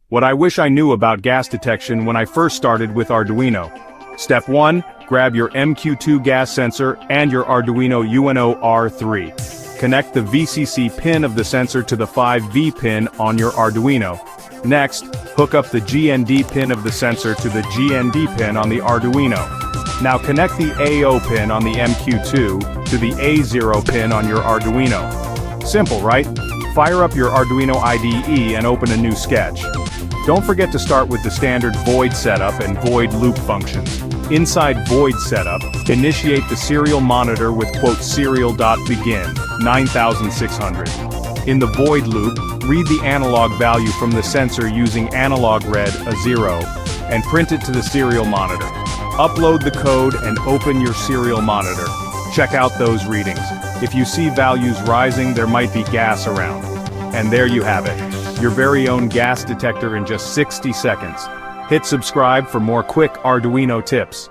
What I wish I knew about gas detection when I first started with Arduino. Step 1, grab your MQ-2 gas sensor and your Arduino UNO R3. Connect the VCC pin of the sensor to the 5V pin on your Arduino. Next, hook up the GND pin of the sensor to the GND pin on the Arduino. Now connect the AO pin on the MQ-2 to the A0 pin on your Arduino. Simple, right? Fire up your Arduino IDE and open a new sketch. Don't forget to start with the standard void setup and void loop functions. Inside void setup, initiate the serial monitor with serial.begin, 9600. In the void loop, read the analog value from the sensor using analog read, a 0, and print it to the serial monitor. Upload the code and open your serial monitor. Check out those readings. If you see values rising, there might be gas around. And there you have it, your very own gas detector in just 60 seconds. Hit subscribe for more quick Arduino tips.